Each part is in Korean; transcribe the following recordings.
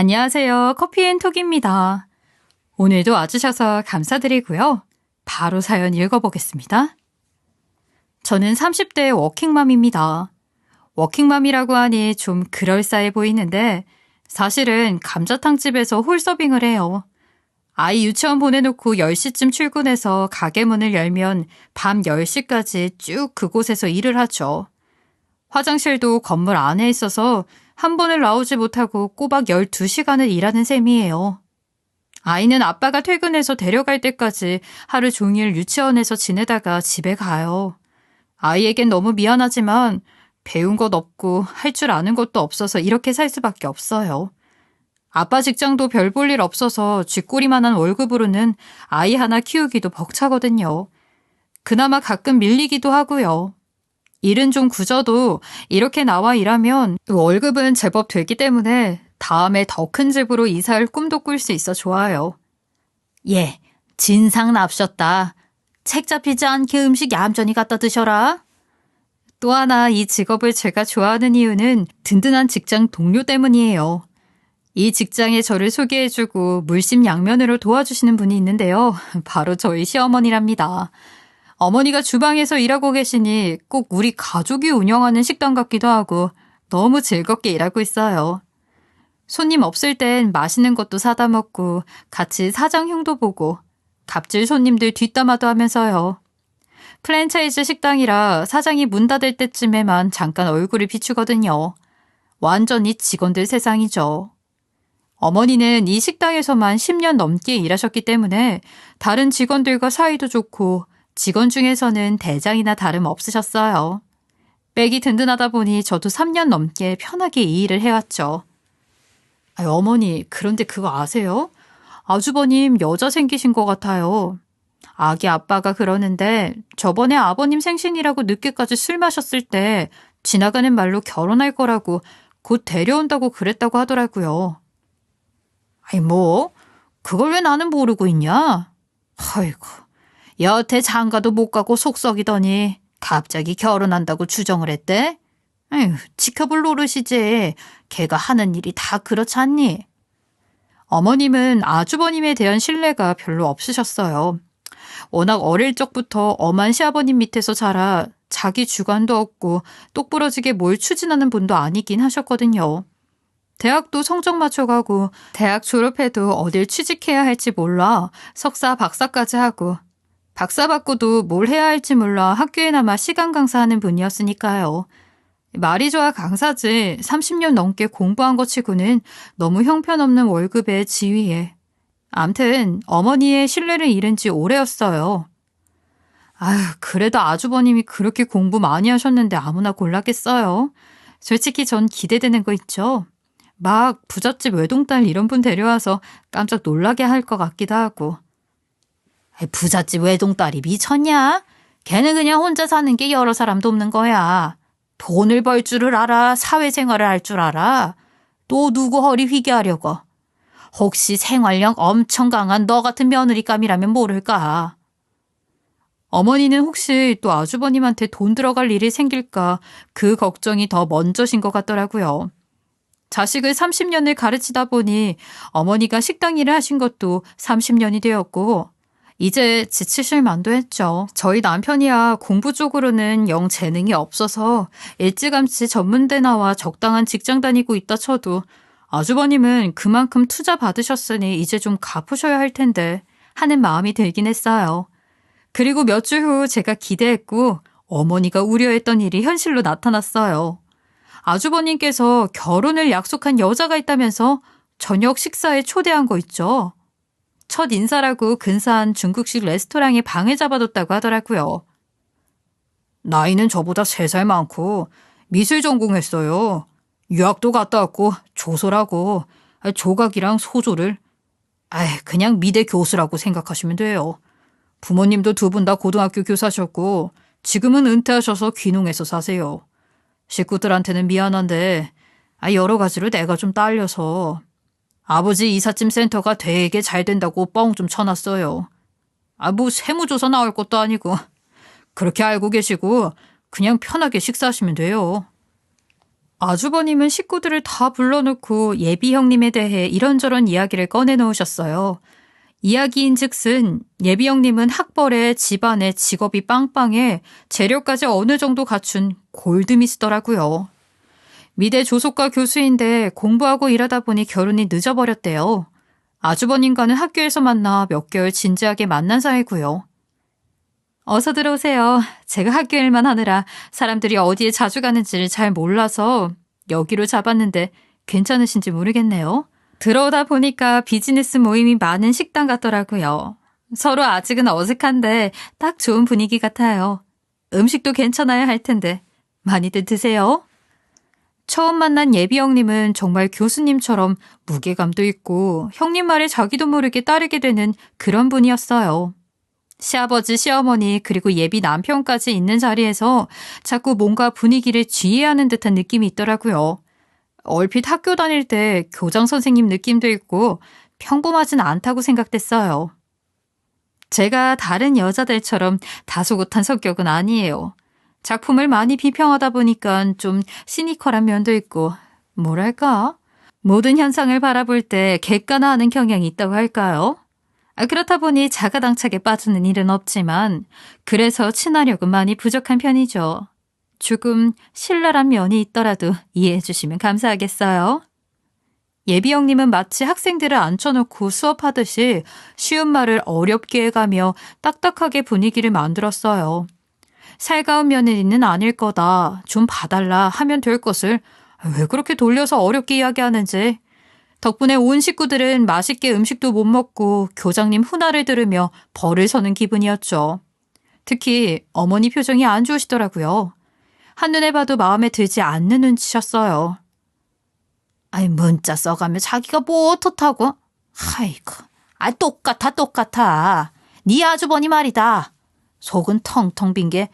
안녕하세요. 커피앤톡입니다. 오늘도 와주셔서 감사드리고요. 바로 사연 읽어보겠습니다. 저는 30대 워킹맘입니다. 워킹맘이라고 하니 좀 그럴싸해 보이는데 사실은 감자탕집에서 홀서빙을 해요. 아이 유치원 보내놓고 10시쯤 출근해서 가게 문을 열면 밤 10시까지 쭉 그곳에서 일을 하죠. 화장실도 건물 안에 있어서 한 번을 나오지 못하고 꼬박 12시간을 일하는 셈이에요. 아이는 아빠가 퇴근해서 데려갈 때까지 하루 종일 유치원에서 지내다가 집에 가요. 아이에겐 너무 미안하지만 배운 것 없고 할 줄 아는 것도 없어서 이렇게 살 수밖에 없어요. 아빠 직장도 별 볼 일 없어서 쥐꼬리만한 월급으로는 아이 하나 키우기도 벅차거든요. 그나마 가끔 밀리기도 하고요. 일은 좀 굳어도 이렇게 나와 일하면 월급은 제법 되기 때문에 다음에 더 큰 집으로 이사할 꿈도 꿀 수 있어 좋아요. 예, 진상 납셨다. 책 잡히지 않게 음식 얌전히 갖다 드셔라. 또 하나 이 직업을 제가 좋아하는 이유는 든든한 직장 동료 때문이에요. 이 직장에 저를 소개해주고 물심양면으로 도와주시는 분이 있는데요. 바로 저희 시어머니랍니다. 어머니가 주방에서 일하고 계시니 꼭 우리 가족이 운영하는 식당 같기도 하고 너무 즐겁게 일하고 있어요. 손님 없을 땐 맛있는 것도 사다 먹고 같이 사장 흉도 보고 갑질 손님들 뒷담화도 하면서요. 프랜차이즈 식당이라 사장이 문 닫을 때쯤에만 잠깐 얼굴을 비추거든요. 완전히 직원들 세상이죠. 어머니는 이 식당에서만 10년 넘게 일하셨기 때문에 다른 직원들과 사이도 좋고 직원 중에서는 대장이나 다름없으셨어요. 백이 든든하다 보니 저도 3년 넘게 편하게 이 일을 해왔죠. 어머니, 그런데 그거 아세요? 아주버님 여자 생기신 것 같아요. 아기 아빠가 그러는데 저번에 아버님 생신이라고 늦게까지 술 마셨을 때 지나가는 말로 결혼할 거라고 곧 데려온다고 그랬다고 하더라고요. 뭐? 그걸 왜 나는 모르고 있냐? 아이고, 여태 장가도 못 가고 속썩이더니 갑자기 결혼한다고 주정을 했대? 에휴, 지켜볼 노릇이지. 걔가 하는 일이 다 그렇지 않니? 어머님은 아주버님에 대한 신뢰가 별로 없으셨어요. 워낙 어릴 적부터 엄한 시아버님 밑에서 자라 자기 주관도 없고 똑부러지게 뭘 추진하는 분도 아니긴 하셨거든요. 대학도 성적 맞춰가고 대학 졸업해도 어딜 취직해야 할지 몰라 석사 박사까지 하고 박사 받고도 뭘 해야 할지 몰라 학교에 남아 시간 강사하는 분이었으니까요. 말이 좋아 강사지 30년 넘게 공부한 것 치고는 너무 형편없는 월급에 지위에. 암튼 어머니의 신뢰를 잃은 지 오래였어요. 아휴, 그래도 아주버님이 그렇게 공부 많이 하셨는데 아무나 골랐겠어요. 솔직히 전 기대되는 거 있죠. 막 부잣집 외동딸 이런 분 데려와서 깜짝 놀라게 할 것 같기도 하고. 부잣집 외동딸이 미쳤냐? 걔는 그냥 혼자 사는 게 여러 사람도 없는 거야. 돈을 벌 줄을 알아? 사회생활을 할 줄 알아? 또 누구 허리 휘게 하려고? 혹시 생활력 엄청 강한 너 같은 며느리감이라면 모를까? 어머니는 혹시 또 아주버님한테 돈 들어갈 일이 생길까 그 걱정이 더 먼저신 것 같더라고요. 자식을 30년을 가르치다 보니 어머니가 식당 일을 하신 것도 30년이 되었고 이제 지치실 만도 했죠. 저희 남편이야 공부 쪽으로는 영 재능이 없어서 일찌감치 전문대 나와 적당한 직장 다니고 있다 쳐도 아주버님은 그만큼 투자 받으셨으니 이제 좀 갚으셔야 할 텐데 하는 마음이 들긴 했어요. 그리고 몇 주 후 제가 기대했고 어머니가 우려했던 일이 현실로 나타났어요. 아주버님께서 결혼을 약속한 여자가 있다면서 저녁 식사에 초대한 거 있죠. 첫 인사라고 근사한 중국식 레스토랑에 방을 잡아뒀다고 하더라고요. 나이는 저보다 3살 많고 미술 전공했어요. 유학도 갔다 왔고 조소라고 조각이랑 소조를 그냥 미대 교수라고 생각하시면 돼요. 부모님도 2분 다 고등학교 교사셨고 지금은 은퇴하셔서 귀농해서 사세요. 식구들한테는 미안한데 여러 가지로 내가 좀 딸려서 아버지 이삿짐 센터가 되게 잘 된다고 뻥 좀 쳐놨어요. 뭐 세무조사 나올 것도 아니고 그렇게 알고 계시고 그냥 편하게 식사하시면 돼요. 아주버님은 식구들을 다 불러놓고 예비 형님에 대해 이런저런 이야기를 꺼내놓으셨어요. 이야기인즉슨 예비 형님은 학벌에 집안에 직업이 빵빵해 재력까지 어느 정도 갖춘 골드미스더라고요. 미대 조속과 교수인데 공부하고 일하다 보니 결혼이 늦어버렸대요. 아주버님과는 학교에서 만나 몇 개월 진지하게 만난 사이고요. 어서 들어오세요. 제가 학교 일만 하느라 사람들이 어디에 자주 가는지를 잘 몰라서 여기로 잡았는데 괜찮으신지 모르겠네요. 들어오다 보니까 비즈니스 모임이 많은 식당 같더라고요. 서로 아직은 어색한데 딱 좋은 분위기 같아요. 음식도 괜찮아야 할 텐데 많이들 드세요. 처음 만난 예비 형님은 정말 교수님처럼 무게감도 있고 형님 말에 자기도 모르게 따르게 되는 그런 분이었어요. 시아버지, 시어머니 그리고 예비 남편까지 있는 자리에서 자꾸 뭔가 분위기를 지휘하는 듯한 느낌이 있더라고요. 얼핏 학교 다닐 때 교장 선생님 느낌도 있고 평범하진 않다고 생각됐어요. 제가 다른 여자들처럼 다소곳한 성격은 아니에요. 작품을 많이 비평하다 보니까 좀 시니컬한 면도 있고 뭐랄까? 모든 현상을 바라볼 때 객관화하는 경향이 있다고 할까요? 그렇다 보니 자가당착에 빠지는 일은 없지만 그래서 친화력은 많이 부족한 편이죠. 조금 신랄한 면이 있더라도 이해해 주시면 감사하겠어요. 예비 형님은 마치 학생들을 앉혀놓고 수업하듯이 쉬운 말을 어렵게 해가며 딱딱하게 분위기를 만들었어요. 살가운 며느리는 아닐 거다. 좀 봐달라 하면 될 것을 왜 그렇게 돌려서 어렵게 이야기하는지. 덕분에 온 식구들은 맛있게 음식도 못 먹고 교장님 훈화를 들으며 벌을 서는 기분이었죠. 특히 어머니 표정이 안 좋으시더라고요. 한눈에 봐도 마음에 들지 않는 눈치셨어요. 아이 문자 써가며 자기가 뭐 어떻다고? 아이고, 똑같아. 네 아주버니 말이다. 속은 텅텅 빈 게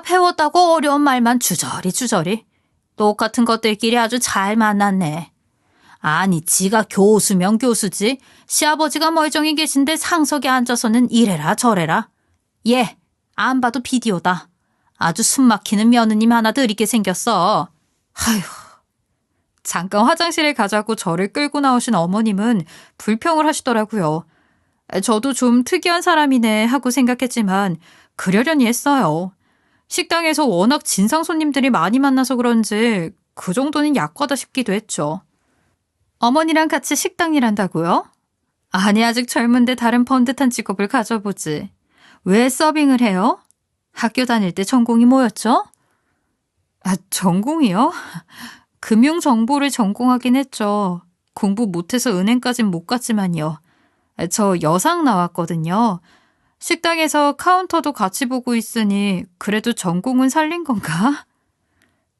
배웠다고 어려운 말만 주저리. 똑같은 것들끼리 아주 잘 만났네. 아니 지가 교수면 교수지 시아버지가 멀쩡히 계신데 상석에 앉아서는 이래라 저래라. 얘 안 봐도 비디오다. 아주 숨막히는 며느님 하나 들이게 생겼어. 아휴. 잠깐 화장실에 가자고 저를 끌고 나오신 어머님은 불평을 하시더라고요. 저도 좀 특이한 사람이네 하고 생각했지만 그러려니 했어요. 식당에서 워낙 진상 손님들이 많이 만나서 그런지 그 정도는 약과다 싶기도 했죠. 어머니랑 같이 식당 일한다고요? 아니 아직 젊은데 다른 번듯한 직업을 가져보지. 왜 서빙을 해요? 학교 다닐 때 전공이 뭐였죠? 전공이요? 금융정보를 전공하긴 했죠. 공부 못해서 은행까진 못 갔지만요. 저 여상 나왔거든요. 식당에서 카운터도 같이 보고 있으니 그래도 전공은 살린 건가?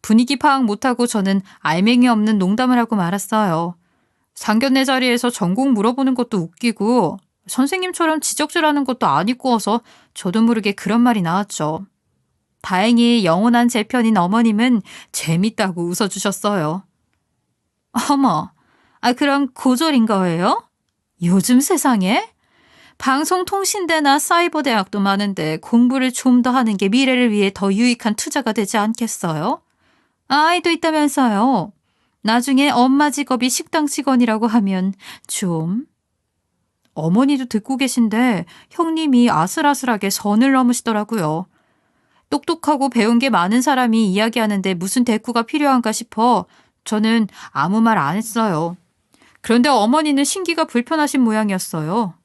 분위기 파악 못하고 저는 알맹이 없는 농담을 하고 말았어요. 상견례 자리에서 전공 물어보는 것도 웃기고 선생님처럼 지적질하는 것도 안 이꾸어서 저도 모르게 그런 말이 나왔죠. 다행히 영원한 제 편인 어머님은 재밌다고 웃어주셨어요. 어머, 그럼 고졸인 거예요? 요즘 세상에? 방송통신대나 사이버대학도 많은데 공부를 좀 더 하는 게 미래를 위해 더 유익한 투자가 되지 않겠어요? 아이도 있다면서요. 나중에 엄마 직업이 식당 직원이라고 하면 좀... 어머니도 듣고 계신데 형님이 아슬아슬하게 선을 넘으시더라고요. 똑똑하고 배운 게 많은 사람이 이야기하는데 무슨 대꾸가 필요한가 싶어 저는 아무 말 안 했어요. 그런데 어머니는 신기가 불편하신 모양이었어요.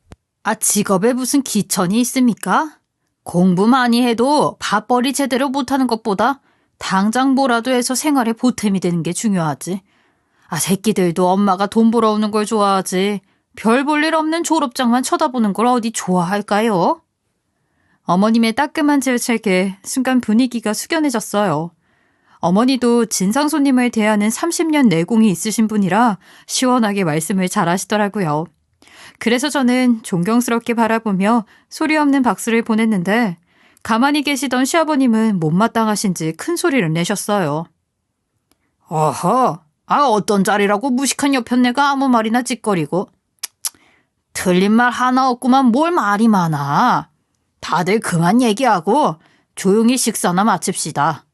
직업에 무슨 기천이 있습니까? 공부 많이 해도 밥벌이 제대로 못하는 것보다 당장 뭐라도 해서 생활에 보탬이 되는 게 중요하지. 새끼들도 엄마가 돈 벌어오는 걸 좋아하지. 별 볼 일 없는 졸업장만 쳐다보는 걸 어디 좋아할까요? 어머님의 따끔한 질책에 순간 분위기가 숙연해졌어요. 어머니도 진상 손님을 대하는 30년 내공이 있으신 분이라 시원하게 말씀을 잘하시더라고요. 그래서 저는 존경스럽게 바라보며 소리 없는 박수를 보냈는데 가만히 계시던 시아버님은 못마땅하신지 큰 소리를 내셨어요. 어허, 어떤 자리라고 무식한 여편네가 아무 말이나 찌꺼리고. 틀린 말 하나 없구만 뭘 말이 많아. 다들 그만 얘기하고 조용히 식사나 마칩시다.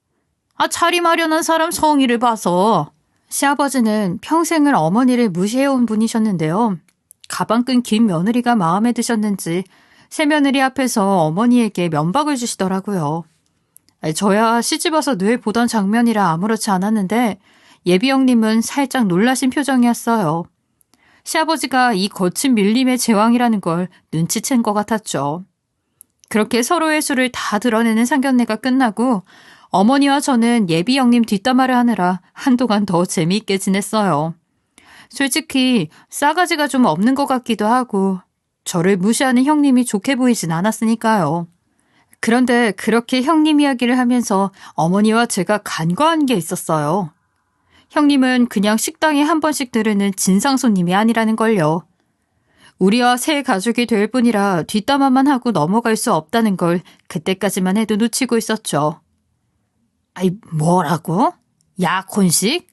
자리 마련한 사람 성의를 봐서. 시아버지는 평생을 어머니를 무시해온 분이셨는데요. 가방끈 긴 며느리가 마음에 드셨는지 새며느리 앞에서 어머니에게 면박을 주시더라고요. 저야 시집와서 늘 보던 장면이라 아무렇지 않았는데 예비 형님은 살짝 놀라신 표정이었어요. 시아버지가 이 거친 밀림의 제왕이라는 걸 눈치챈 것 같았죠. 그렇게 서로의 수를 다 드러내는 상견례가 끝나고 어머니와 저는 예비 형님 뒷담화를 하느라 한동안 더 재미있게 지냈어요. 솔직히 싸가지가 좀 없는 것 같기도 하고 저를 무시하는 형님이 좋게 보이진 않았으니까요. 그런데 그렇게 형님 이야기를 하면서 어머니와 제가 간과한 게 있었어요. 형님은 그냥 식당에 한 번씩 들르는 진상 손님이 아니라는 걸요. 우리와 새 가족이 될 뿐이라 뒷담화만 하고 넘어갈 수 없다는 걸 그때까지만 해도 놓치고 있었죠. 뭐라고? 약혼식?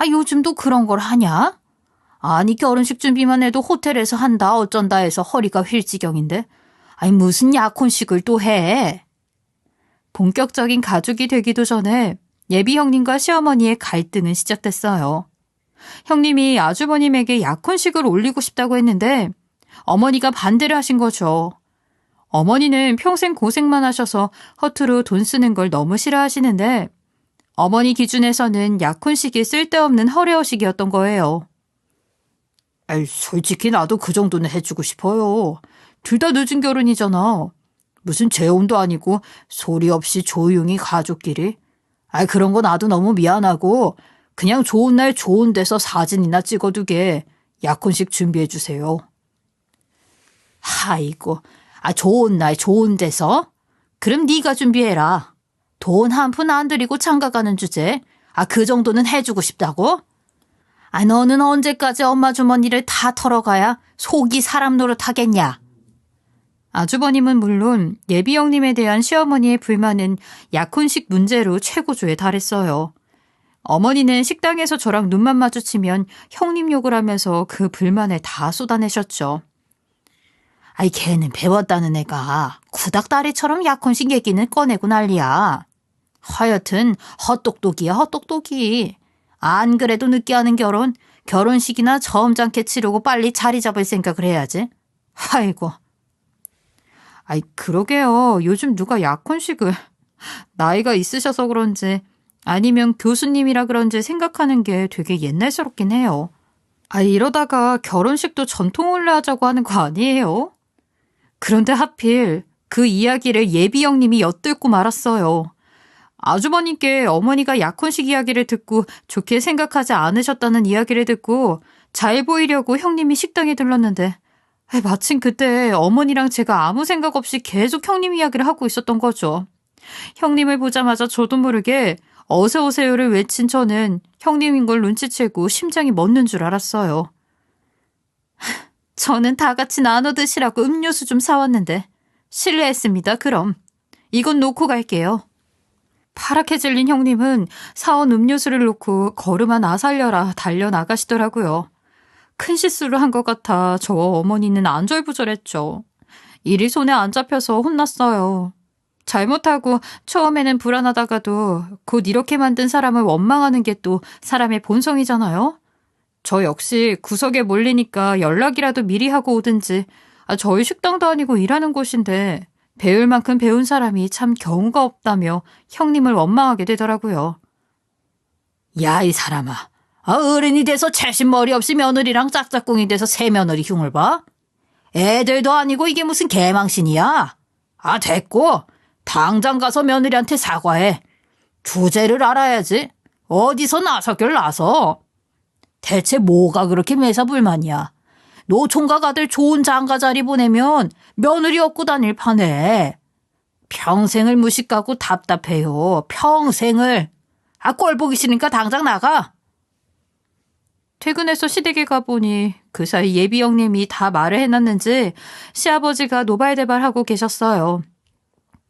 요즘도 그런 걸 하냐? 아니 결혼식 준비만 해도 호텔에서 한다 어쩐다 해서 허리가 휠 지경인데 무슨 약혼식을 또 해? 본격적인 가족이 되기도 전에 예비 형님과 시어머니의 갈등은 시작됐어요. 형님이 아주버님에게 약혼식을 올리고 싶다고 했는데 어머니가 반대를 하신 거죠. 어머니는 평생 고생만 하셔서 허투루 돈 쓰는 걸 너무 싫어하시는데 어머니 기준에서는 약혼식이 쓸데없는 허례허식이었던 거예요. 솔직히 나도 그 정도는 해주고 싶어요. 둘 다 늦은 결혼이잖아. 무슨 재혼도 아니고 소리 없이 조용히 가족끼리. 그런 거 나도 너무 미안하고 그냥 좋은 날 좋은 데서 사진이나 찍어두게 약혼식 준비해 주세요. 아이고, 좋은 날 좋은 데서? 그럼 네가 준비해라. 돈 한 푼 안 들이고 장가가는 주제. 그 정도는 해주고 싶다고? 너는 언제까지 엄마 주머니를 다 털어가야 속이 사람 노릇하겠냐? 아주버님은 물론 예비 형님에 대한 시어머니의 불만은 약혼식 문제로 최고조에 달했어요. 어머니는 식당에서 저랑 눈만 마주치면 형님 욕을 하면서 그 불만을 다 쏟아내셨죠. 걔는 배웠다는 애가 구닥다리처럼 약혼식 얘기는 꺼내고 난리야. 하여튼 헛똑똑이야 헛똑똑이. 안 그래도 늦게 하는 결혼식이나 점잖게 치르고 빨리 자리 잡을 생각을 해야지. 아이고. 그러게요. 요즘 누가 약혼식을 나이가 있으셔서 그런지 아니면 교수님이라 그런지 생각하는 게 되게 옛날스럽긴 해요. 이러다가 결혼식도 전통을로 하자고 하는 거 아니에요? 그런데 하필 그 이야기를 예비 형님이 엿들고 말았어요. 아주버님께 어머니가 약혼식 이야기를 듣고 좋게 생각하지 않으셨다는 이야기를 듣고 잘 보이려고 형님이 식당에 들렀는데 마침 그때 어머니랑 제가 아무 생각 없이 계속 형님 이야기를 하고 있었던 거죠. 형님을 보자마자 저도 모르게 어서 오세요를 외친 저는 형님인 걸 눈치채고 심장이 멎는 줄 알았어요. 저는 다 같이 나눠 드시라고 음료수 좀 사왔는데 실례했습니다. 그럼 이건 놓고 갈게요. 파랗게 질린 형님은 사온 음료수를 놓고 걸음아 나 살려라 달려나가시더라고요. 큰 실수를 한 것 같아 저 어머니는 안절부절했죠. 일이 손에 안 잡혀서 혼났어요. 잘못하고 처음에는 불안하다가도 곧 이렇게 만든 사람을 원망하는 게 또 사람의 본성이잖아요. 저 역시 구석에 몰리니까 연락이라도 미리 하고 오든지 저희 식당도 아니고 일하는 곳인데 배울 만큼 배운 사람이 참 경우가 없다며 형님을 원망하게 되더라고요. 야, 이 사람아. 어른이 돼서 채신머리 없이 며느리랑 짝짝꿍이 돼서 새며느리 흉을 봐? 애들도 아니고 이게 무슨 개망신이야? 됐고. 당장 가서 며느리한테 사과해. 주제를 알아야지. 어디서 나서길 나서. 대체 뭐가 그렇게 매사불만이야. 노총각 아들 좋은 장가 자리 보내면 며느리 얻고 다닐 판에. 평생을 무식하고 답답해요. 평생을. 꼴 보기 싫으니까 당장 나가. 퇴근해서 시댁에 가보니 그 사이 예비 형님이 다 말을 해놨는지 시아버지가 노발대발하고 계셨어요.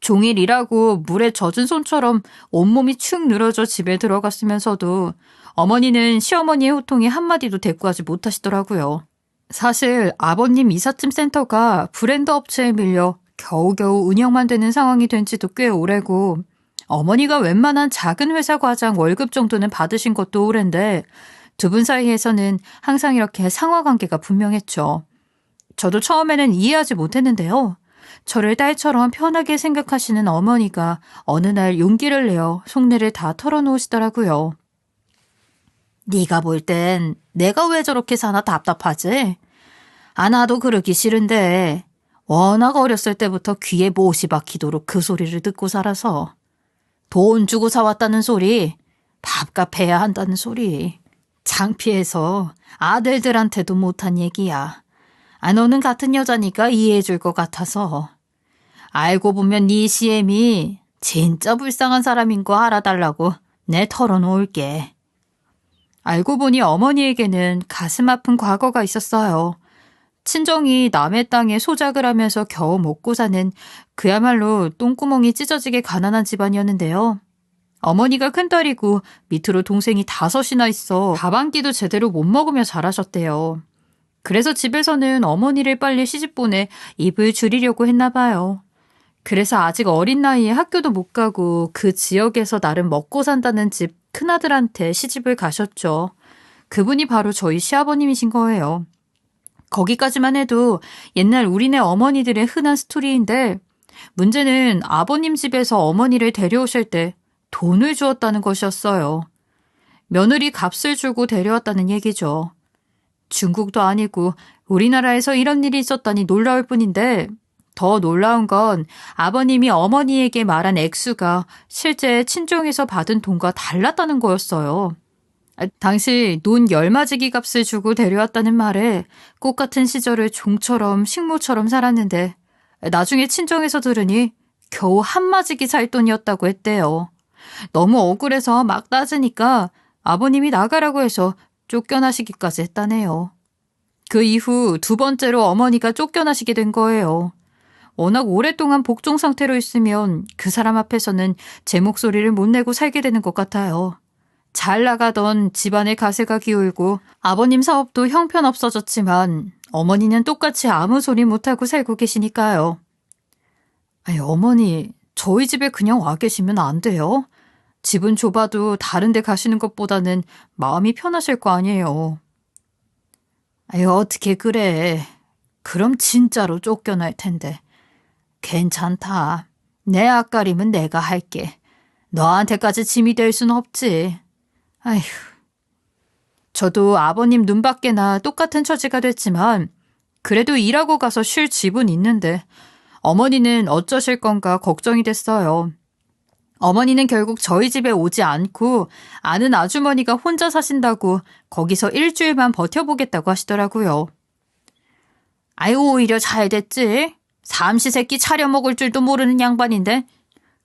종일 일하고 물에 젖은 손처럼 온몸이 축 늘어져 집에 들어갔으면서도 어머니는 시어머니의 호통에 한마디도 대꾸하지 못하시더라고요. 사실 아버님 이삿짐 센터가 브랜드 업체에 밀려 겨우겨우 운영만 되는 상황이 된 지도 꽤 오래고 어머니가 웬만한 작은 회사 과장 월급 정도는 받으신 것도 오랜데 두 분 사이에서는 항상 이렇게 상하관계가 분명했죠. 저도 처음에는 이해하지 못했는데요. 저를 딸처럼 편하게 생각하시는 어머니가 어느 날 용기를 내어 속내를 다 털어놓으시더라고요. 네가 볼 땐 내가 왜 저렇게 사나 답답하지? 나도 그러기 싫은데 워낙 어렸을 때부터 귀에 못이 박히도록 그 소리를 듣고 살아서 돈 주고 사왔다는 소리, 밥값 해야 한다는 소리 창피해서 아들들한테도 못한 얘기야. 너는 같은 여자니까 이해해줄 것 같아서. 알고 보면 네 CM이 진짜 불쌍한 사람인 거 알아달라고 내 털어놓을게. 알고 보니 어머니에게는 가슴 아픈 과거가 있었어요. 친정이 남의 땅에 소작을 하면서 겨우 먹고 사는 그야말로 똥구멍이 찢어지게 가난한 집안이었는데요. 어머니가 큰딸이고 밑으로 동생이 5이나 있어 밥 한 끼도 제대로 못 먹으며 자라셨대요. 그래서 집에서는 어머니를 빨리 시집 보내 입을 줄이려고 했나 봐요. 그래서 아직 어린 나이에 학교도 못 가고 그 지역에서 나름 먹고 산다는 집 큰아들한테 시집을 가셨죠. 그분이 바로 저희 시아버님이신 거예요. 거기까지만 해도 옛날 우리네 어머니들의 흔한 스토리인데 문제는 아버님 집에서 어머니를 데려오실 때 돈을 주었다는 것이었어요. 며느리 값을 주고 데려왔다는 얘기죠. 중국도 아니고 우리나라에서 이런 일이 있었다니 놀라울 뿐인데 더 놀라운 건 아버님이 어머니에게 말한 액수가 실제 친정에서 받은 돈과 달랐다는 거였어요. 당시 논 열마지기 값을 주고 데려왔다는 말에 꽃 같은 시절을 종처럼 식모처럼 살았는데 나중에 친정에서 들으니 겨우 한마지기 살 돈이었다고 했대요. 너무 억울해서 막 따지니까 아버님이 나가라고 해서 쫓겨나시기까지 했다네요. 그 이후 2번째로 어머니가 쫓겨나시게 된 거예요. 워낙 오랫동안 복종 상태로 있으면 그 사람 앞에서는 제 목소리를 못 내고 살게 되는 것 같아요. 잘 나가던 집안의 가세가 기울고 아버님 사업도 형편없어졌지만 어머니는 똑같이 아무 소리 못하고 살고 계시니까요. 어머니, 저희 집에 그냥 와 계시면 안 돼요? 집은 좁아도 다른 데 가시는 것보다는 마음이 편하실 거 아니에요. 어떻게 그래. 그럼 진짜로 쫓겨날 텐데. 괜찮다. 내 앞가림은 내가 할게. 너한테까지 짐이 될 순 없지. 아휴. 저도 아버님 눈밖에나 똑같은 처지가 됐지만 그래도 일하고 가서 쉴 집은 있는데 어머니는 어쩌실 건가 걱정이 됐어요. 어머니는 결국 저희 집에 오지 않고 아는 아주머니가 혼자 사신다고 거기서 일주일만 버텨보겠다고 하시더라고요. 오히려 잘 됐지. 삼시세끼 차려 먹을 줄도 모르는 양반인데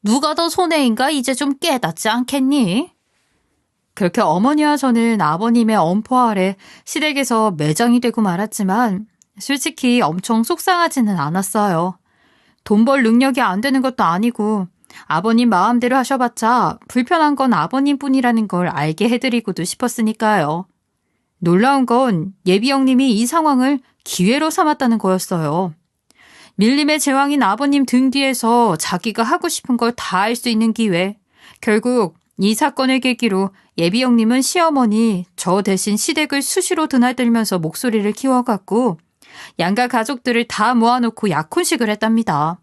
누가 더 손해인가 이제 좀 깨닫지 않겠니? 그렇게 어머니와 저는 아버님의 엄포 아래 시댁에서 매장이 되고 말았지만 솔직히 엄청 속상하지는 않았어요. 돈 벌 능력이 안 되는 것도 아니고 아버님 마음대로 하셔봤자 불편한 건 아버님뿐이라는 걸 알게 해드리고도 싶었으니까요. 놀라운 건 예비 형님이 이 상황을 기회로 삼았다는 거였어요. 밀림의 제왕인 아버님 등 뒤에서 자기가 하고 싶은 걸 다 할 수 있는 기회. 결국 이 사건을 계기로 예비 형님은 시어머니 저 대신 시댁을 수시로 드나들면서 목소리를 키워갔고 양가 가족들을 다 모아놓고 약혼식을 했답니다.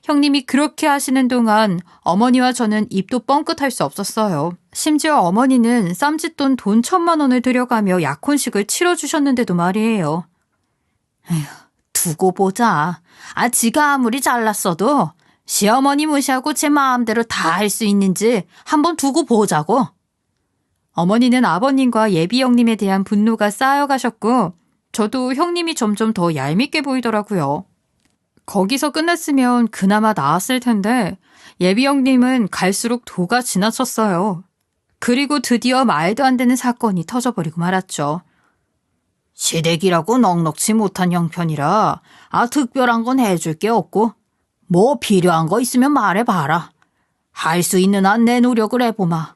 형님이 그렇게 하시는 동안 어머니와 저는 입도 뻥끗할 수 없었어요. 심지어 어머니는 쌈짓돈 돈 1,000만 원을 들여가며 약혼식을 치러주셨는데도 말이에요. 에휴, 두고 보자. 지가 아무리 잘났어도 시어머니 무시하고 제 마음대로 다 할 수 있는지 한번 두고 보자고. 어머니는 아버님과 예비 형님에 대한 분노가 쌓여가셨고 저도 형님이 점점 더 얄밉게 보이더라고요. 거기서 끝냈으면 그나마 나았을 텐데 예비 형님은 갈수록 도가 지나쳤어요. 그리고 드디어 말도 안 되는 사건이 터져버리고 말았죠. 시댁이라고 넉넉지 못한 형편이라 특별한 건 해줄 게 없고 뭐 필요한 거 있으면 말해봐라. 할 수 있는 한 내 노력을 해보마.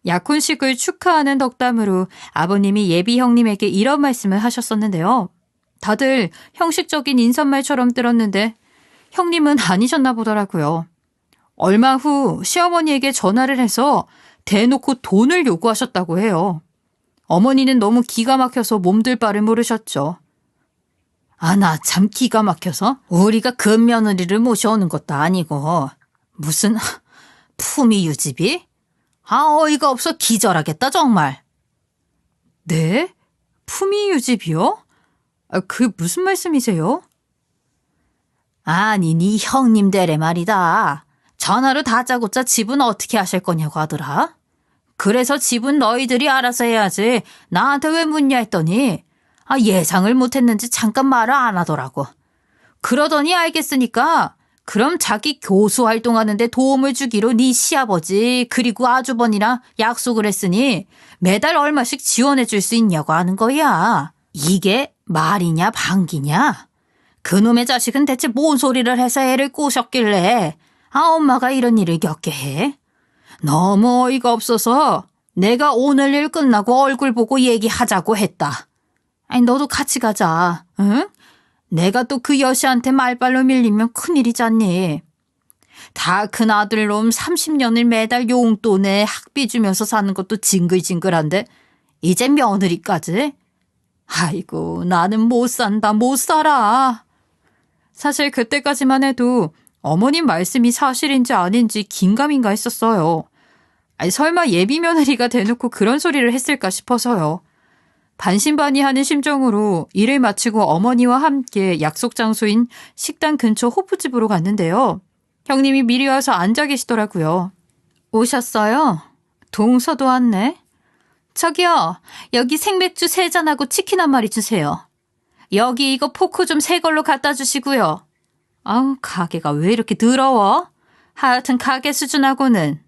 약혼식을 축하하는 덕담으로 아버님이 예비 형님에게 이런 말씀을 하셨었는데요. 다들 형식적인 인사말처럼 들었는데 형님은 아니셨나 보더라고요. 얼마 후 시어머니에게 전화를 해서 대놓고 돈을 요구하셨다고 해요. 어머니는 너무 기가 막혀서 몸둘 바를 모르셨죠. 아, 나 참 기가 막혀서 우리가 금며느리를 모셔오는 것도 아니고 무슨 품위 유지비? 아, 어이가 없어 기절하겠다 정말. 네? 품위 유지비요? 그 무슨 말씀이세요? 아니, 네 형님 되래 말이다. 전화로 다짜고짜 집은 어떻게 하실 거냐고 하더라. 그래서 집은 너희들이 알아서 해야지 나한테 왜 묻냐 했더니 예상을 못했는지 잠깐 말을 안 하더라고. 그러더니 알겠으니까 그럼 자기 교수 활동하는데 도움을 주기로 네 시아버지 그리고 아주버니랑 약속을 했으니 매달 얼마씩 지원해 줄 수 있냐고 하는 거야. 이게 말이냐 방기냐? 그놈의 자식은 대체 뭔 소리를 해서 애를 꼬셨길래 엄마가 이런 일을 겪게 해? 너무 어이가 없어서 내가 오늘 일 끝나고 얼굴 보고 얘기하자고 했다. 아니, 너도 같이 가자. 응? 내가 또 그 여시한테 말발로 밀리면 큰일이잖니. 다 큰 아들놈 30년을 매달 용돈에 학비 주면서 사는 것도 징글징글한데 이제 며느리까지? 아이고, 나는 못 산다, 못 살아. 사실 그때까지만 해도 어머님 말씀이 사실인지 아닌지 긴가민가 했었어요. 아니, 설마 예비 며느리가 대놓고 그런 소리를 했을까 싶어서요. 반신반의하는 심정으로 일을 마치고 어머니와 함께 약속 장소인 식당 근처 호프집으로 갔는데요. 형님이 미리 와서 앉아 계시더라고요. 오셨어요? 동서도 왔네. 저기요, 여기 생맥주 3잔하고 치킨 한 마리 주세요. 여기 이거 포크 좀 새 걸로 갖다 주시고요. 아우, 가게가 왜 이렇게 더러워? 하여튼 가게 수준하고는.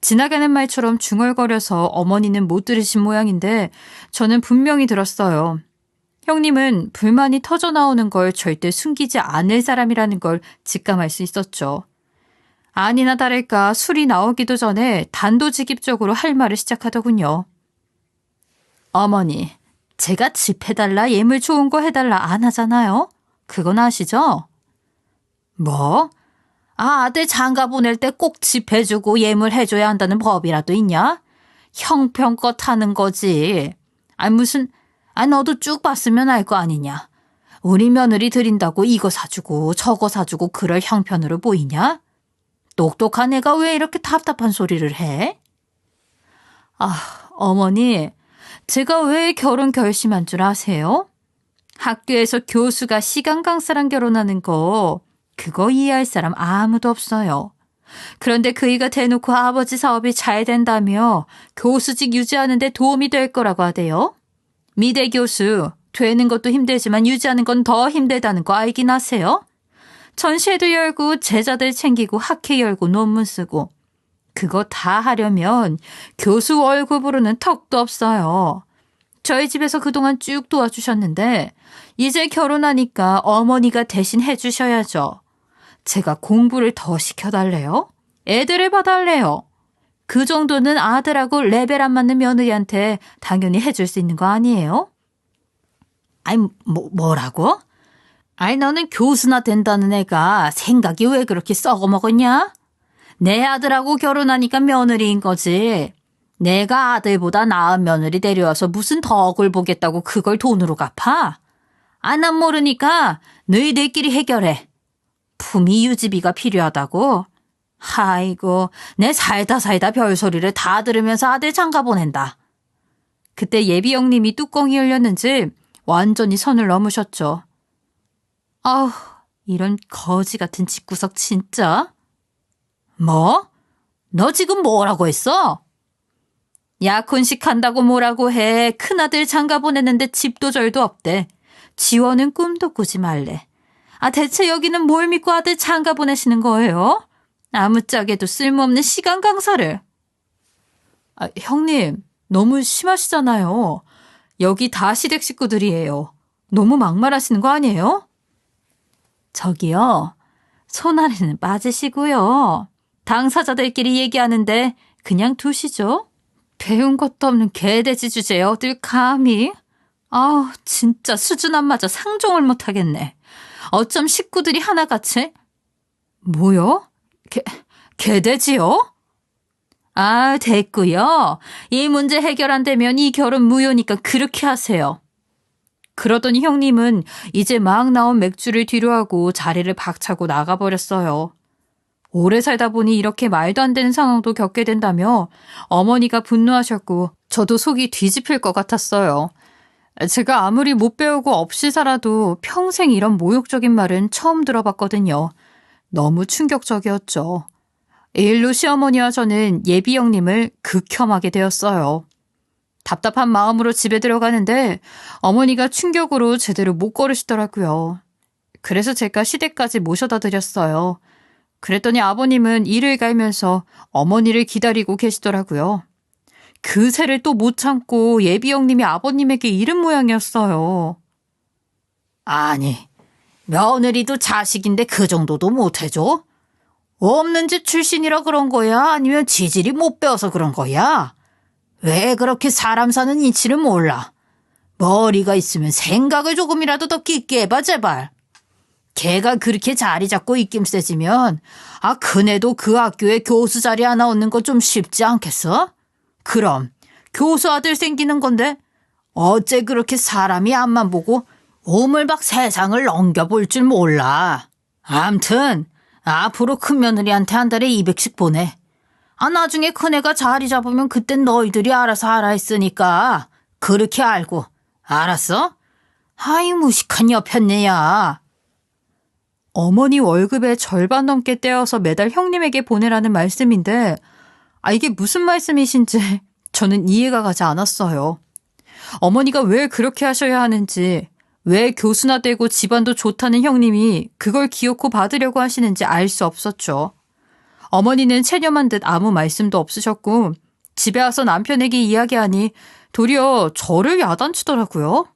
지나가는 말처럼 중얼거려서 어머니는 못 들으신 모양인데 저는 분명히 들었어요. 형님은 불만이 터져나오는 걸 절대 숨기지 않을 사람이라는 걸 직감할 수 있었죠. 아니나 다를까 술이 나오기도 전에 단도직입적으로 할 말을 시작하더군요. 어머니, 제가 집 해달라 예물 좋은 거 해달라 안 하잖아요. 그건 아시죠? 뭐? 아들 장가 보낼 때 꼭 집 해주고 예물 해줘야 한다는 법이라도 있냐? 형편껏 하는 거지. 너도 쭉 봤으면 알 거 아니냐. 우리 며느리 드린다고 이거 사주고 저거 사주고 그럴 형편으로 보이냐? 똑똑한 애가 왜 이렇게 답답한 소리를 해? 어머니, 제가 왜 결혼 결심한 줄 아세요? 학교에서 교수가 시간 강사랑 결혼하는 거 그거 이해할 사람 아무도 없어요. 그런데 그이가 대놓고 아버지 사업이 잘 된다며 교수직 유지하는 데 도움이 될 거라고 하대요. 미대 교수 되는 것도 힘들지만 유지하는 건 더 힘들다는 거 알긴 하세요? 전시회도 열고 제자들 챙기고 학회 열고 논문 쓰고 그거 다 하려면 교수 월급으로는 턱도 없어요. 저희 집에서 그동안 쭉 도와주셨는데 이제 결혼하니까 어머니가 대신 해주셔야죠. 제가 공부를 더 시켜달래요? 애들을 봐달래요? 그 정도는 아들하고 레벨 안 맞는 며느리한테 당연히 해줄 수 있는 거 아니에요? 뭐라고? 너는 교수나 된다는 애가 생각이 왜 그렇게 썩어먹었냐? 내 아들하고 결혼하니까 며느리인 거지. 내가 아들보다 나은 며느리 데려와서 무슨 덕을 보겠다고 그걸 돈으로 갚아? 난 모르니까 너희들끼리 해결해. 품위 유지비가 필요하다고? 아이고, 내 살다 별소리를 다 들으면서 아들 장가 보낸다. 그때 예비 형님이 뚜껑이 열렸는지 완전히 선을 넘으셨죠. 이런 거지 같은 집구석 진짜. 뭐? 너 지금 뭐라고 했어? 약혼식 한다고 뭐라고 해. 큰아들 장가 보냈는데 집도 절도 없대. 지원은 꿈도 꾸지 말래. 대체 여기는 뭘 믿고 아들 장가 보내시는 거예요? 아무짝에도 쓸모없는 시간 강사를. 형님, 너무 심하시잖아요. 여기 다 시댁 식구들이에요. 너무 막말하시는 거 아니에요? 저기요, 손 아래는 빠지시고요. 당사자들끼리 얘기하는데 그냥 두시죠. 배운 것도 없는 개돼지 주제에 어딜 감히. 진짜 수준 안 맞아 상종을 못하겠네. 어쩜 식구들이 하나같이? 뭐요? 개돼지요? 아, 됐고요. 이 문제 해결 안 되면 이 결혼 무효니까 그렇게 하세요. 그러더니 형님은 이제 막 나온 맥주를 뒤로하고 자리를 박차고 나가버렸어요. 오래 살다 보니 이렇게 말도 안 되는 상황도 겪게 된다며 어머니가 분노하셨고 저도 속이 뒤집힐 것 같았어요. 제가 아무리 못 배우고 없이 살아도 평생 이런 모욕적인 말은 처음 들어봤거든요. 너무 충격적이었죠. 이 일로 시어머니와 저는 예비 형님을 극혐하게 되었어요. 답답한 마음으로 집에 들어가는데 어머니가 충격으로 제대로 못 걸으시더라고요. 그래서 제가 시댁까지 모셔다 드렸어요. 그랬더니 아버님은 이를 갈면서 어머니를 기다리고 계시더라고요. 그 새를 또 못 참고 예비 형님이 아버님에게 이른 모양이었어요. 아니, 며느리도 자식인데 그 정도도 못해줘? 없는 집 출신이라 그런 거야? 아니면 지질이 못 배워서 그런 거야? 왜 그렇게 사람 사는 이치를 몰라? 머리가 있으면 생각을 조금이라도 더 깊게 해봐, 제발. 걔가 그렇게 자리 잡고 입김 세지면 큰애도 그 학교에 교수 자리 하나 얻는 거 좀 쉽지 않겠어? 그럼 교수 아들 생기는 건데 어째 그렇게 사람이 앞만 보고 오물박 세상을 넘겨볼 줄 몰라. 암튼 앞으로 큰며느리한테 한 달에 200씩 보내. 나중에 큰애가 자리 잡으면 그땐 너희들이 알아서 하라 했으니까 그렇게 알고. 알았어? 아이 무식한 여편네야. 어머니 월급의 절반 넘게 떼어서 매달 형님에게 보내라는 말씀인데 이게 무슨 말씀이신지 저는 이해가 가지 않았어요. 어머니가 왜 그렇게 하셔야 하는지, 왜 교수나 되고 집안도 좋다는 형님이 그걸 기어코 받으려고 하시는지 알 수 없었죠. 어머니는 체념한 듯 아무 말씀도 없으셨고 집에 와서 남편에게 이야기하니 도리어 저를 야단치더라고요.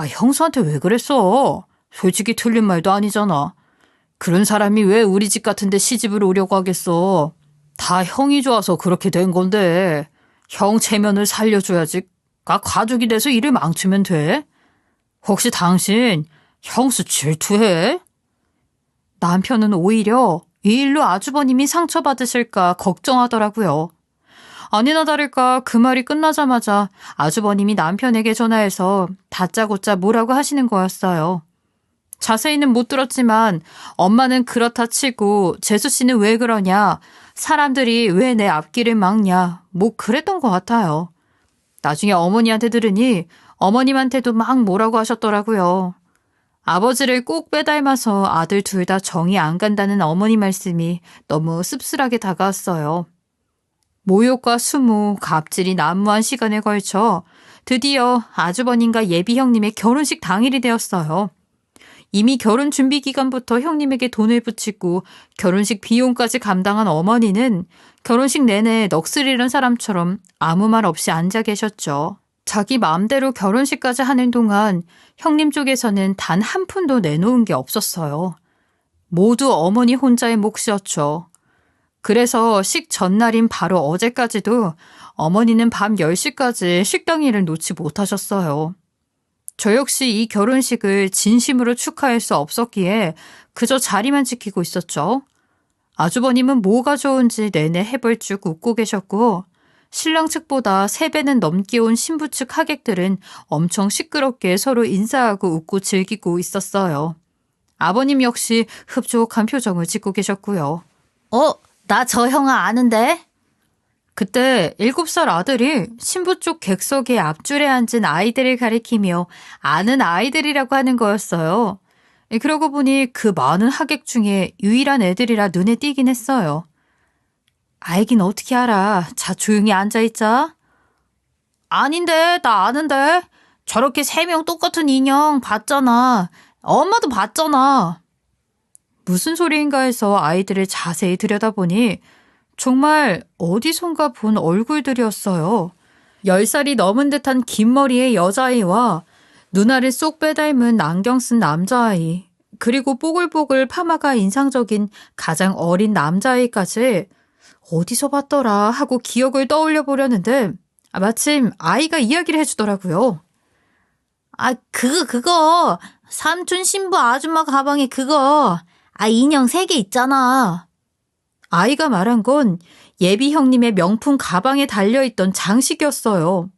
형수한테 왜 그랬어? 솔직히 틀린 말도 아니잖아. 그런 사람이 왜 우리 집 같은데 시집을 오려고 하겠어. 다 형이 좋아서 그렇게 된 건데 형 체면을 살려줘야지. 가족이 돼서 일을 망치면 돼? 혹시 당신 형수 질투해? 남편은 오히려 이 일로 아주버님이 상처받으실까 걱정하더라고요. 아니나 다를까 그 말이 끝나자마자 아주버님이 남편에게 전화해서 다짜고짜 뭐라고 하시는 거였어요. 자세히는 못 들었지만 엄마는 그렇다 치고 재수 씨는 왜 그러냐, 사람들이 왜 내 앞길을 막냐, 뭐 그랬던 것 같아요. 나중에 어머니한테 들으니 어머님한테도 막 뭐라고 하셨더라고요. 아버지를 꼭 빼닮아서 아들 둘 다 정이 안 간다는 어머니 말씀이 너무 씁쓸하게 다가왔어요. 모욕과 수모, 갑질이 난무한 시간에 걸쳐 드디어 아주버님과 예비 형님의 결혼식 당일이 되었어요. 이미 결혼 준비 기간부터 형님에게 돈을 붙이고 결혼식 비용까지 감당한 어머니는 결혼식 내내 넋을 잃은 사람처럼 아무 말 없이 앉아 계셨죠. 자기 마음대로 결혼식까지 하는 동안 형님 쪽에서는 단 한 푼도 내놓은 게 없었어요. 모두 어머니 혼자의 몫이었죠. 그래서 식 전날인 바로 어제까지도 어머니는 밤 10시까지 식당 일을 놓지 못하셨어요. 저 역시 이 결혼식을 진심으로 축하할 수 없었기에 그저 자리만 지키고 있었죠. 아주버님은 뭐가 좋은지 내내 해벌쭉 웃고 계셨고 신랑 측보다 3배는 넘게 온 신부 측 하객들은 엄청 시끄럽게 서로 인사하고 웃고 즐기고 있었어요. 아버님 역시 흡족한 표정을 짓고 계셨고요. 나 저 형아 아는데? 그때 7살 아들이 신부 쪽 객석에 앞줄에 앉은 아이들을 가리키며 아는 아이들이라고 하는 거였어요. 그러고 보니 그 많은 하객 중에 유일한 애들이라 눈에 띄긴 했어요. 알긴 어떻게 알아. 자, 조용히 앉아있자. 아닌데, 나 아는데. 저렇게 3명 똑같은 인형 봤잖아. 엄마도 봤잖아. 무슨 소리인가 해서 아이들을 자세히 들여다보니 정말 어디선가 본 얼굴들이었어요. 10살이 넘은 듯한 긴 머리의 여자아이와 누나를 쏙 빼닮은 안경 쓴 남자아이, 그리고 뽀글뽀글 파마가 인상적인 가장 어린 남자아이까지 어디서 봤더라 하고 기억을 떠올려 보려는데 마침 아이가 이야기를 해주더라고요. 그거 삼촌 신부 아줌마 가방에 그거 인형 3개 있잖아. 아이가 말한 건 예비 형님의 명품 가방에 달려있던 장식이었어요.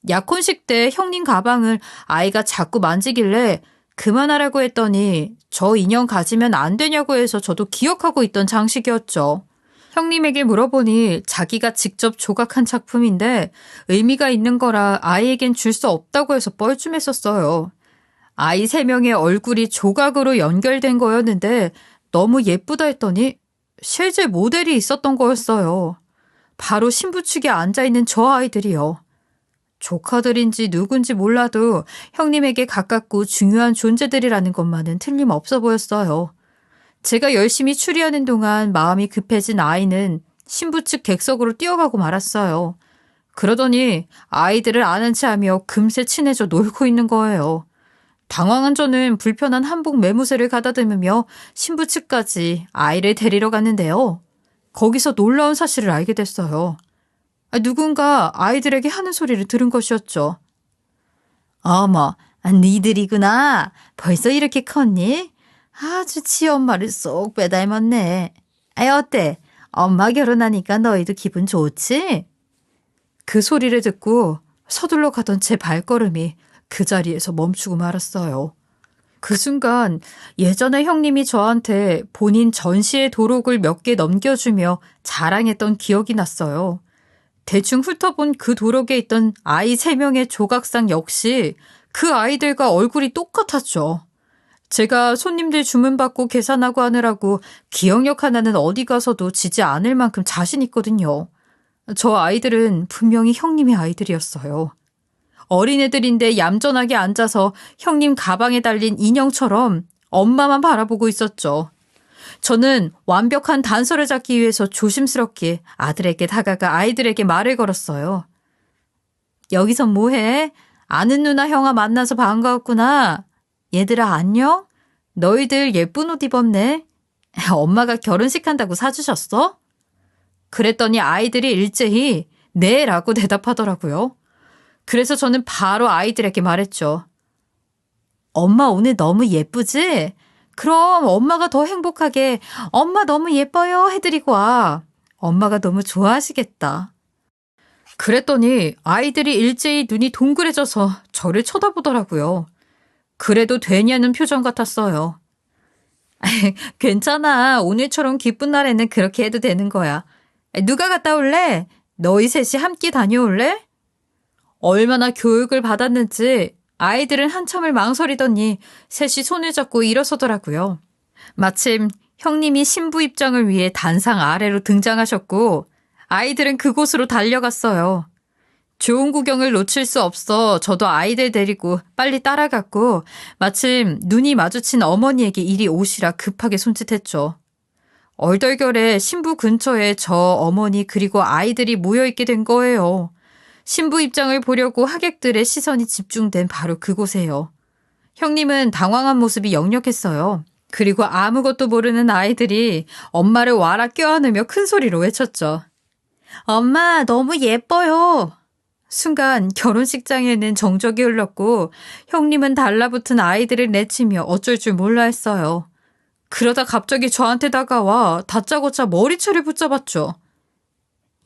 약혼식 때 형님 가방을 아이가 자꾸 만지길래 그만하라고 했더니 저 인형 가지면 안 되냐고 해서 저도 기억하고 있던 장식이었죠. 형님에게 물어보니 자기가 직접 조각한 작품인데 의미가 있는 거라 아이에겐 줄 수 없다고 해서 뻘쭘했었어요. 아이 3명의 얼굴이 조각으로 연결된 거였는데 너무 예쁘다 했더니 실제 모델이 있었던 거였어요. 바로 신부 측에 앉아있는 저 아이들이요. 조카들인지 누군지 몰라도 형님에게 가깝고 중요한 존재들이라는 것만은 틀림없어 보였어요. 제가 열심히 추리하는 동안 마음이 급해진 아이는 신부 측 객석으로 뛰어가고 말았어요. 그러더니 아이들을 아는 체 하며 금세 친해져 놀고 있는 거예요. 당황한 저는 불편한 한복 매무새를 가다듬으며 신부 측까지 아이를 데리러 갔는데요. 거기서 놀라운 사실을 알게 됐어요. 누군가 아이들에게 하는 소리를 들은 것이었죠. 어머, 니들이구나. 벌써 이렇게 컸니? 아주 지엄마를 쏙 빼닮았네. 어때? 엄마 결혼하니까 너희도 기분 좋지? 그 소리를 듣고 서둘러 가던 제 발걸음이 그 자리에서 멈추고 말았어요. 그 순간 예전에 형님이 저한테 본인 전시의 도록을 몇 개 넘겨주며 자랑했던 기억이 났어요. 대충 훑어본 그 도록에 있던 아이 3명의 조각상 역시 그 아이들과 얼굴이 똑같았죠. 제가 손님들 주문받고 계산하고 하느라고 기억력 하나는 어디 가서도 지지 않을 만큼 자신 있거든요. 저 아이들은 분명히 형님의 아이들이었어요. 어린애들인데 얌전하게 앉아서 형님 가방에 달린 인형처럼 엄마만 바라보고 있었죠. 저는 완벽한 단서를 잡기 위해서 조심스럽게 아들에게 다가가 아이들에게 말을 걸었어요. 여기서 뭐해? 아는 누나 형아 만나서 반가웠구나. 얘들아 안녕? 너희들 예쁜 옷 입었네. 엄마가 결혼식 한다고 사주셨어? 그랬더니 아이들이 일제히 네 라고 대답하더라고요. 그래서 저는 바로 아이들에게 말했죠. 엄마 오늘 너무 예쁘지? 그럼 엄마가 더 행복하게 엄마 너무 예뻐요 해드리고 와. 엄마가 너무 좋아하시겠다. 그랬더니 아이들이 일제히 눈이 동그래져서 저를 쳐다보더라고요. 그래도 되냐는 표정 같았어요. 괜찮아. 오늘처럼 기쁜 날에는 그렇게 해도 되는 거야. 누가 갔다 올래? 너희 셋이 함께 다녀올래? 얼마나 교육을 받았는지 아이들은 한참을 망설이더니 셋이 손을 잡고 일어서더라고요. 마침 형님이 신부 입장을 위해 단상 아래로 등장하셨고 아이들은 그곳으로 달려갔어요. 좋은 구경을 놓칠 수 없어 저도 아이들 데리고 빨리 따라갔고 마침 눈이 마주친 어머니에게 이리 오시라 급하게 손짓했죠. 얼떨결에 신부 근처에 저 어머니 그리고 아이들이 모여있게 된 거예요. 신부 입장을 보려고 하객들의 시선이 집중된 바로 그곳에요. 형님은 당황한 모습이 역력했어요. 그리고 아무것도 모르는 아이들이 엄마를 와라 껴안으며 큰 소리로 외쳤죠. 엄마 너무 예뻐요. 순간 결혼식장에는 정적이 흘렀고 형님은 달라붙은 아이들을 내치며 어쩔 줄 몰라 했어요. 그러다 갑자기 저한테 다가와 다짜고짜 머리채를 붙잡았죠.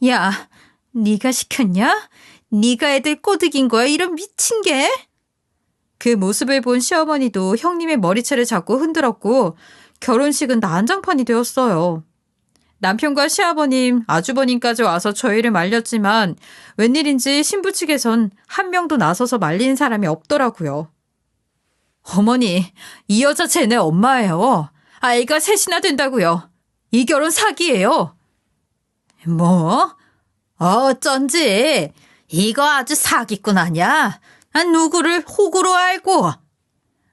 야, 네가 시켰냐? 네가 애들 꼬드긴 거야? 이런 미친 게? 그 모습을 본 시어머니도 형님의 머리채를 잡고 흔들었고 결혼식은 난장판이 되었어요. 남편과 시아버님, 아주버님까지 와서 저희를 말렸지만 웬일인지 신부 측에선 한 명도 나서서 말리는 사람이 없더라고요. 어머니, 이 여자 쟤네 엄마예요. 아이가 셋이나 된다고요. 이 결혼 사기예요. 뭐? 어쩐지. 이거 아주 사기꾼 아냐? 누구를 호구로 알고.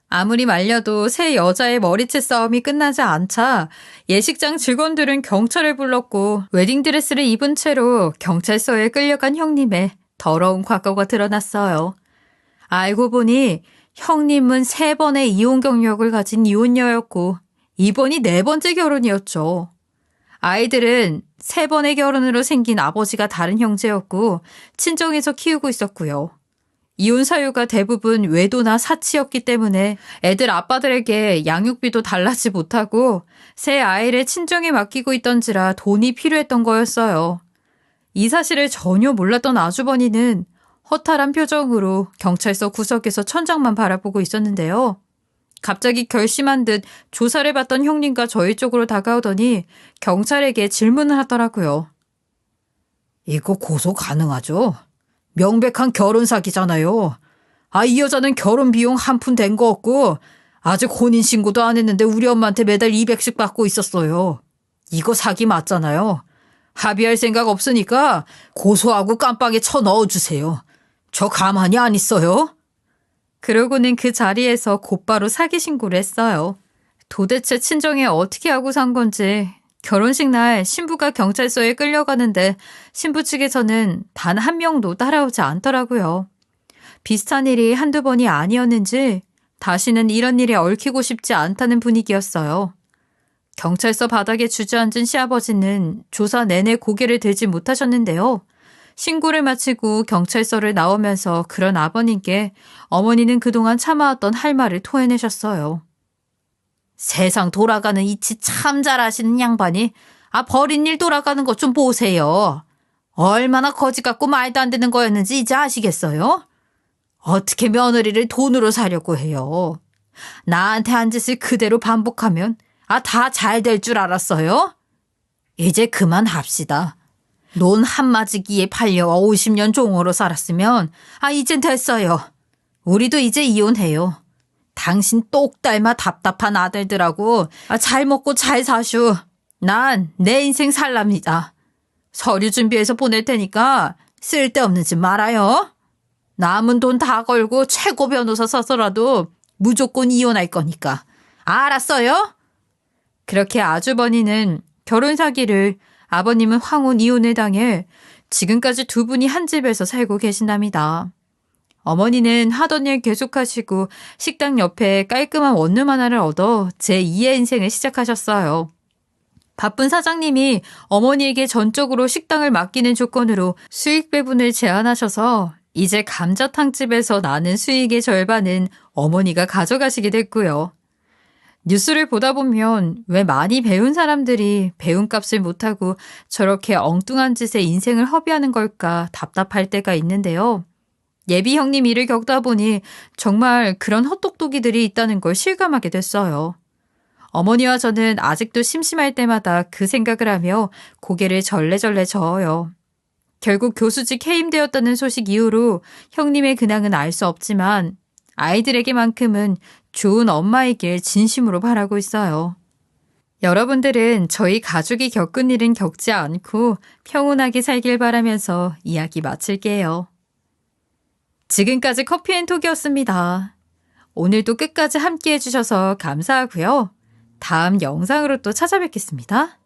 아무리 말려도 새 여자의 머리채 싸움이 끝나지 않자 예식장 직원들은 경찰을 불렀고 웨딩드레스를 입은 채로 경찰서에 끌려간 형님의 더러운 과거가 드러났어요. 알고 보니 형님은 3번의 이혼 경력을 가진 이혼녀였고 이번이 4번째 결혼이었죠. 아이들은 3번의 결혼으로 생긴 아버지가 다른 형제였고 친정에서 키우고 있었고요. 이혼 사유가 대부분 외도나 사치였기 때문에 애들 아빠들에게 양육비도 달라지 못하고 새 아이를 친정에 맡기고 있던지라 돈이 필요했던 거였어요. 이 사실을 전혀 몰랐던 아주버니는 허탈한 표정으로 경찰서 구석에서 천장만 바라보고 있었는데요. 갑자기 결심한 듯 조사를 받던 형님과 저희 쪽으로 다가오더니 경찰에게 질문을 하더라고요. 이거 고소 가능하죠? 명백한 결혼 사기잖아요. 이 여자는 결혼 비용 한 푼 된 거 없고 아직 혼인신고도 안 했는데 우리 엄마한테 매달 200씩 받고 있었어요. 이거 사기 맞잖아요. 합의할 생각 없으니까 고소하고 깜빵에 쳐 넣어주세요. 저 가만히 안 있어요. 그러고는 그 자리에서 곧바로 사기 신고를 했어요. 도대체 친정에 어떻게 하고 산 건지. 결혼식 날 신부가 경찰서에 끌려가는데 신부 측에서는 단 한 명도 따라오지 않더라고요. 비슷한 일이 한두 번이 아니었는지 다시는 이런 일에 얽히고 싶지 않다는 분위기였어요. 경찰서 바닥에 주저앉은 시아버지는 조사 내내 고개를 들지 못하셨는데요. 신고를 마치고 경찰서를 나오면서 그런 아버님께 어머니는 그동안 참아왔던 할 말을 토해내셨어요. 세상 돌아가는 이치 참 잘하시는 양반이 버린 일 돌아가는 것 좀 보세요. 얼마나 거지 같고 말도 안 되는 거였는지 이제 아시겠어요? 어떻게 며느리를 돈으로 사려고 해요. 나한테 한 짓을 그대로 반복하면 다 잘 될 줄 알았어요? 이제 그만합시다. 논 한마지기에 팔려와 50년 종으로 살았으면 이젠 됐어요. 우리도 이제 이혼해요. 당신 똑 닮아 답답한 아들들하고 잘 먹고 잘 사슈. 난 내 인생 살랍니다. 서류 준비해서 보낼 테니까 쓸데없는 짓 말아요. 남은 돈 다 걸고 최고 변호사 써서라도 무조건 이혼할 거니까. 알았어요? 그렇게 아주버니는 결혼 사기를, 아버님은 황혼 이혼을 당해 지금까지 두 분이 한 집에서 살고 계신답니다. 어머니는 하던 일 계속하시고 식당 옆에 깔끔한 원룸 하나를 얻어 제2의 인생을 시작하셨어요. 바쁜 사장님이 어머니에게 전적으로 식당을 맡기는 조건으로 수익 배분을 제안하셔서 이제 감자탕집에서 나는 수익의 절반은 어머니가 가져가시게 됐고요. 뉴스를 보다 보면 왜 많이 배운 사람들이 배운 값을 못하고 저렇게 엉뚱한 짓에 인생을 허비하는 걸까 답답할 때가 있는데요. 예비 형님 일을 겪다 보니 정말 그런 헛똑똑이들이 있다는 걸 실감하게 됐어요. 어머니와 저는 아직도 심심할 때마다 그 생각을 하며 고개를 절레절레 저어요. 결국 교수직 해임되었다는 소식 이후로 형님의 근황은 알 수 없지만 아이들에게만큼은 좋은 엄마이길 진심으로 바라고 있어요. 여러분들은 저희 가족이 겪은 일은 겪지 않고 평온하게 살길 바라면서 이야기 마칠게요. 지금까지 커피앤톡이었습니다. 오늘도 끝까지 함께 해주셔서 감사하고요. 다음 영상으로 또 찾아뵙겠습니다.